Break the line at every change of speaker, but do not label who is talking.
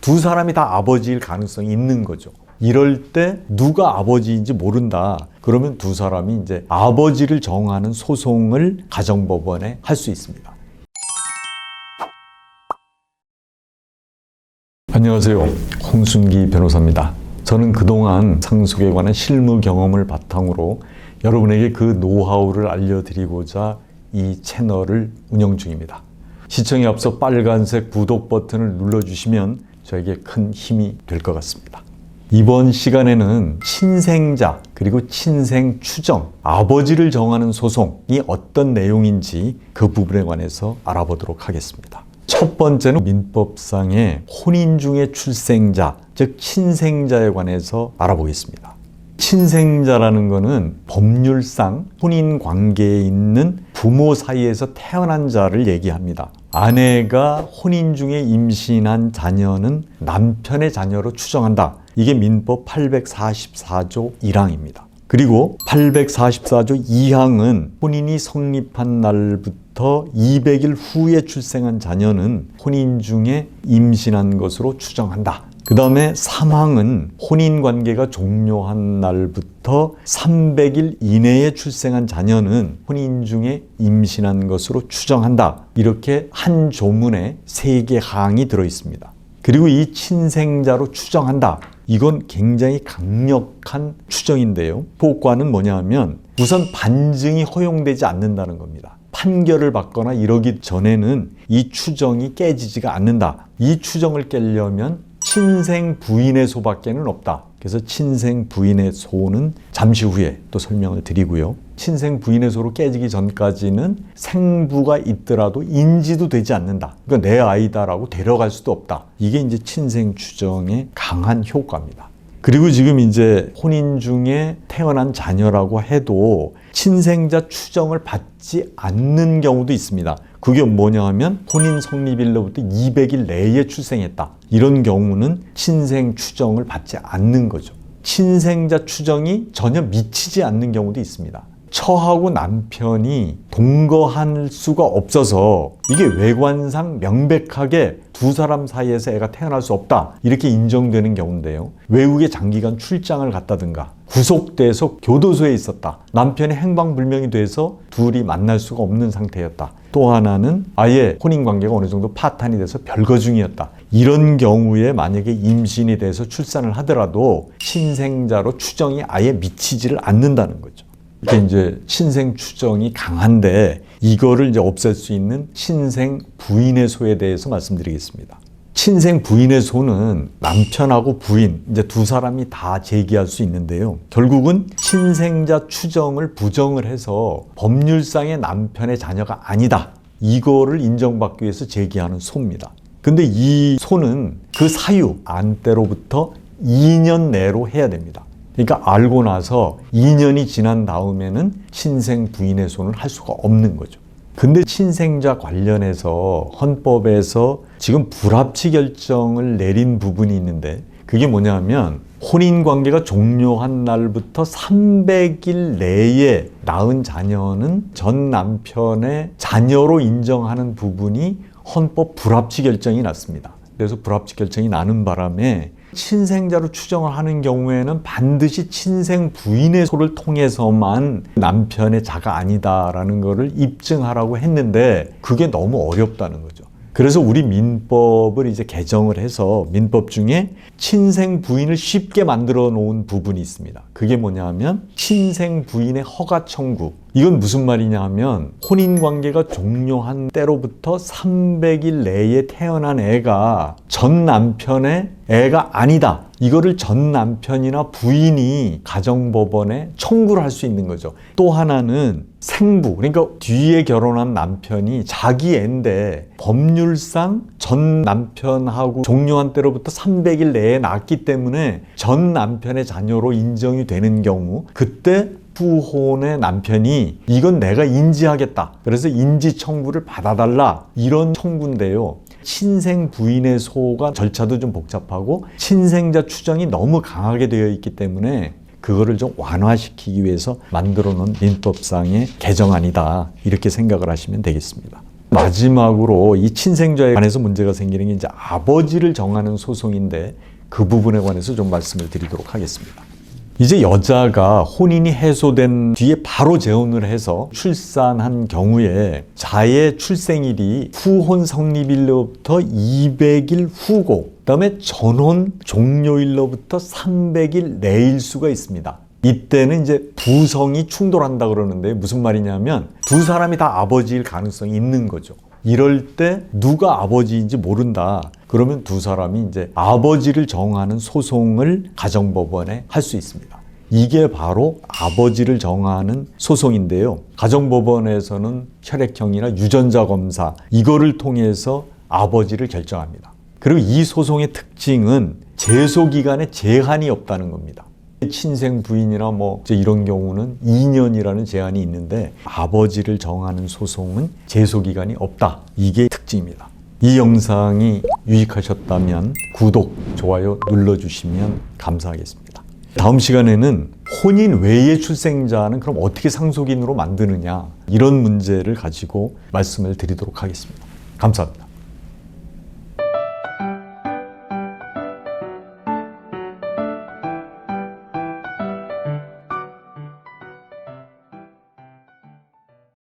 두 사람이 다 아버지일 가능성이 있는 거죠. 이럴 때 누가 아버지인지 모른다. 그러면 두 사람이 이제 아버지를 정하는 소송을 가정법원에 할 수 있습니다. 안녕하세요. 홍순기 변호사입니다. 저는 그동안 상속에 관한 실무 경험을 바탕으로 여러분에게 그 노하우를 알려드리고자 이 채널을 운영 중입니다. 시청에 앞서 빨간색 구독 버튼을 눌러주시면 저에게 큰 힘이 될 것 같습니다. 이번 시간에는 친생자 그리고 친생 추정, 아버지를 정하는 소송이 어떤 내용인지 그 부분에 관해서 알아보도록 하겠습니다. 첫 번째는 민법상의 혼인 중의 출생자, 즉 친생자에 관해서 알아보겠습니다. 친생자라는 것은 법률상 혼인 관계에 있는 부모 사이에서 태어난 자를 얘기합니다. 아내가 혼인 중에 임신한 자녀는 남편의 자녀로 추정한다. 이게 민법 844조 1항입니다. 그리고 844조 2항은 혼인이 성립한 날부터 200일 후에 출생한 자녀는 혼인 중에 임신한 것으로 추정한다. 그 다음에 3항은 혼인관계가 종료한 날부터 300일 이내에 출생한 자녀는 혼인 중에 임신한 것으로 추정한다. 이렇게 한 조문에 3개 항이 들어있습니다. 그리고 이 친생자로 추정한다. 이건 굉장히 강력한 추정인데요. 효과는 뭐냐 하면 우선 반증이 허용되지 않는다는 겁니다. 판결을 받거나 이러기 전에는 이 추정이 깨지지가 않는다. 이 추정을 깨려면 친생 부인의 소밖에는 없다. 그래서 친생 부인의 소는 잠시 후에 또 설명을 드리고요. 친생 부인의 소로 깨지기 전까지는 생부가 있더라도 인지도 되지 않는다. 그러니까 내 아이다라고 데려갈 수도 없다. 이게 이제 친생 추정의 강한 효과입니다. 그리고 지금 이제 혼인 중에 태어난 자녀라고 해도 친생자 추정을 받지 않는 경우도 있습니다. 그게 뭐냐 하면 혼인 성립일로부터 200일 내에 출생했다. 이런 경우는 친생 추정을 받지 않는 거죠. 친생자 추정이 전혀 미치지 않는 경우도 있습니다. 처하고 남편이 동거할 수가 없어서 이게 외관상 명백하게 두 사람 사이에서 애가 태어날 수 없다 이렇게 인정되는 경우인데요. 외국에 장기간 출장을 갔다든가 구속돼서 교도소에 있었다. 남편이 행방불명이 돼서 둘이 만날 수가 없는 상태였다. 또 하나는 아예 혼인관계가 어느 정도 파탄이 돼서 별거 중이었다. 이런 경우에 만약에 임신이 돼서 출산을 하더라도 친생자로 추정이 아예 미치지를 않는다는 거죠. 이게 이제 친생 추정이 강한데 이거를 이제 없앨 수 있는 친생 부인의 소에 대해서 말씀드리겠습니다. 친생 부인의 소는 남편하고 부인 이제 두 사람이 다 제기할 수 있는데요. 결국은 친생자 추정을 부정을 해서 법률상의 남편의 자녀가 아니다. 이거를 인정받기 위해서 제기하는 소입니다. 근데 이 소는 그 사유 안 때로부터 2년 내로 해야 됩니다. 그러니까 알고 나서 2년이 지난 다음에는 친생 부인의 소는 할 수가 없는 거죠. 근데 친생자 관련해서 헌법에서 지금 불합치 결정을 내린 부분이 있는데 그게 뭐냐면 혼인관계가 종료한 날부터 300일 내에 낳은 자녀는 전 남편의 자녀로 인정하는 부분이 헌법 불합치 결정이 났습니다. 그래서 불합치 결정이 나는 바람에 친생자로 추정을 하는 경우에는 반드시 친생 부인의 소를 통해서만 남편의 자가 아니다라는 것을 입증하라고 했는데 그게 너무 어렵다는 거죠. 그래서 우리 민법을 이제 개정을 해서 민법 중에 친생 부인을 쉽게 만들어 놓은 부분이 있습니다. 그게 뭐냐 하면 친생 부인의 허가 청구. 이건 무슨 말이냐 하면 혼인관계가 종료한 때로부터 300일 내에 태어난 애가 전 남편의 애가 아니다. 이거를 전 남편이나 부인이 가정법원에 청구를 할 수 있는 거죠. 또 하나는 생부, 그러니까 뒤에 결혼한 남편이 자기 애인데 법률상 전 남편하고 종료한 때로부터 300일 내에 낳았기 때문에 전 남편의 자녀로 인정이 되는 경우 그때 후혼의 남편이 이건 내가 인지하겠다. 그래서 인지 청구를 받아달라. 이런 청구인데요. 친생 부인의 소가 절차도 좀 복잡하고 친생자 추정이 너무 강하게 되어 있기 때문에 그거를 좀 완화시키기 위해서 만들어 놓은 민법상의 개정안이다. 이렇게 생각을 하시면 되겠습니다. 마지막으로 이 친생자에 관해서 문제가 생기는 게 이제 아버지를 정하는 소송인데 그 부분에 관해서 좀 말씀을 드리도록 하겠습니다. 이제 여자가 혼인이 해소된 뒤에 바로 재혼을 해서 출산한 경우에 자의 출생일이 후혼 성립일로부터 200일 후고 그다음에 전혼 종료일로부터 300일 내일 수가 있습니다. 이때는 이제 부성이 충돌한다 그러는데 무슨 말이냐면 두 사람이 다 아버지일 가능성이 있는 거죠. 이럴 때 누가 아버지인지 모른다. 그러면 두 사람이 이제 아버지를 정하는 소송을 가정법원에 할 수 있습니다. 이게 바로 아버지를 정하는 소송인데요. 가정법원에서는 혈액형이나 유전자 검사 이거를 통해서 아버지를 결정합니다. 그리고 이 소송의 특징은 제소기간에 제한이 없다는 겁니다. 친생 부인이나 뭐 이런 경우는 2년이라는 제한이 있는데 아버지를 정하는 소송은 제소기간이 없다. 이게 특징입니다. 이 영상이 유익하셨다면 구독, 좋아요 눌러주시면 감사하겠습니다. 다음 시간에는 혼인 외의 출생자는 그럼 어떻게 상속인으로 만드느냐 이런 문제를 가지고 말씀을 드리도록 하겠습니다. 감사합니다.